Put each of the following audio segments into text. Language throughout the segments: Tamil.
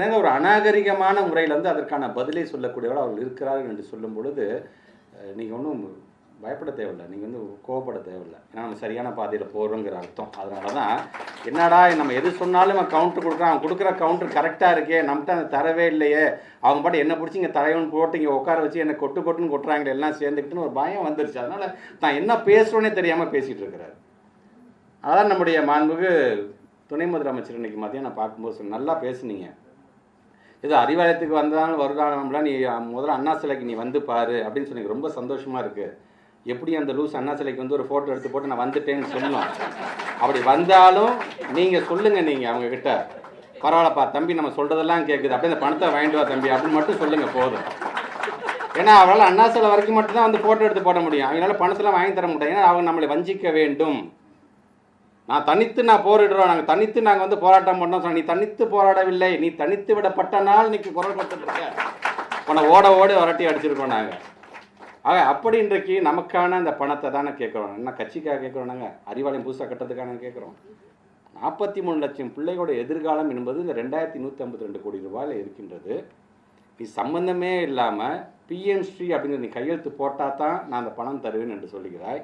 நேரம் ஒரு அநாகரிகமான முறையில் வந்து அதற்கான பதிலை சொல்லக்கூடியவர்கள் அவர்கள் இருக்கிறார்கள் என்று சொல்லும் பொழுது நீங்கள் ஒன்றும் பயப்பட தேவையில்லை, நீங்கள் வந்து கோவப்பட தேவையில்லை. ஏன்னா நம்ம சரியான பாதையில் போகிறோங்கிற அர்த்தம். அதனால தான் என்னடா நம்ம எது சொன்னாலும் அவன் கவுண்டர் கொடுக்குறான், அவன் கொடுக்குற கவுண்டர் கரெக்டாக இருக்கே, நம்மகிட்ட அந்த தரவே இல்லையே, அவங்க பாட்டு என்ன பிடிச்சி இங்கே தரையவன் போட்டு இங்கே உட்கார வச்சு என்னை கொட்டுன்னு கொட்டுறாங்களே எல்லாம் சேர்ந்துக்கிட்டுன்னு ஒரு பயம் வந்துருச்சு. அதனால் தான் என்ன பேசுகிறோன்னே தெரியாமல் பேசிகிட்டு இருக்கிறார். அதான் நம்முடைய மாண்புக்கு துணை முதலமைச்சர் இன்னைக்கு மதியம் நான் பார்க்கும்போது நல்லா பேசுனீங்க. ஏதோ அறிவாலயத்துக்கு வந்தாலும் வருடானம்லாம் நீ முதல்ல அண்ணா சிலைக்கு நீ வந்து பாரு அப்படின்னு சொன்னீங்க. ரொம்ப சந்தோஷமாக இருக்குது. எப்படி அந்த லூஸ் அண்ணா சிலைக்கு வந்து ஒரு ஃபோட்டோ எடுத்து போட்டு நான் வந்துட்டேன்னு சொல்லணும். அப்படி வந்தாலும் நீங்கள் சொல்லுங்கள், நீங்கள் அவங்கக்கிட்ட பரவாயில்லப்பா தம்பி நம்ம சொல்கிறதெல்லாம் கேட்குது, அப்படியே அந்த பணத்தை வாங்கிட்டு வா தம்பி அப்படின்னு மட்டும் சொல்லுங்கள் போதும். ஏன்னா அவரால் அண்ணா சிலை வரைக்கும் மட்டும்தான் வந்து ஃபோட்டோ எடுத்து போட முடியும். அவங்களால பணத்தெல்லாம் வாங்கி தர முடியாது. ஏன்னா அவங்க நம்மளை வஞ்சிக்க வேண்டும். நான் தனித்து போரிடுறோம், நாங்கள் தனித்து நாங்கள் வந்து போராட்டம் பண்ணோம் சொன்ன, நீ தனித்து போராடவில்லை, நீ தனித்து விடப்பட்ட நாள் இன்னைக்கு குரல் கொடுத்துருக்க, உன்னை ஓட வரட்டி அடிச்சிருக்கோம் நாங்கள். ஆக அப்படி இன்றைக்கு நமக்கான அந்த பணத்தை தானே கேட்குறோம். என்ன கட்சிக்காக கேட்குறோம், நாங்கள் அறிவாலயம் புதுசாக கட்டுறதுக்கான கேட்குறோம். 43 லட்சம் பிள்ளைகளோட எதிர்காலம் என்பது இந்த 2152 கோடி ரூபாயில் இருக்கின்றது. நீ சம்பந்தமே இல்லாமல் பிஎம்ஸ்ரீ அப்படிங்கிற நீ கையெழுத்து போட்டால் தான் நான் அந்த பணம் தருவேன் என்று சொல்லுகிறாய்.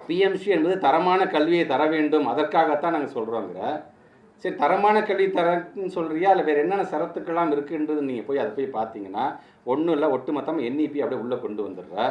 பிஎம்ஸ்ரீ என்பது தரமான கல்வியை தர வேண்டும், அதற்காகத்தான் நாங்கள் சொல்கிறோங்கிற. சரி, தரமான கல்வி தரன்னு சொல்கிறியா, இல்லை வேறு என்னென்ன சரத்துக்கெல்லாம் இருக்குன்றது நீங்கள் போய் அதை போய் பார்த்தீங்கன்னா ஒன்றும் இல்லை, ஒட்டுமொத்தமாக NEP அப்படியே உள்ளே கொண்டு வந்துடுற.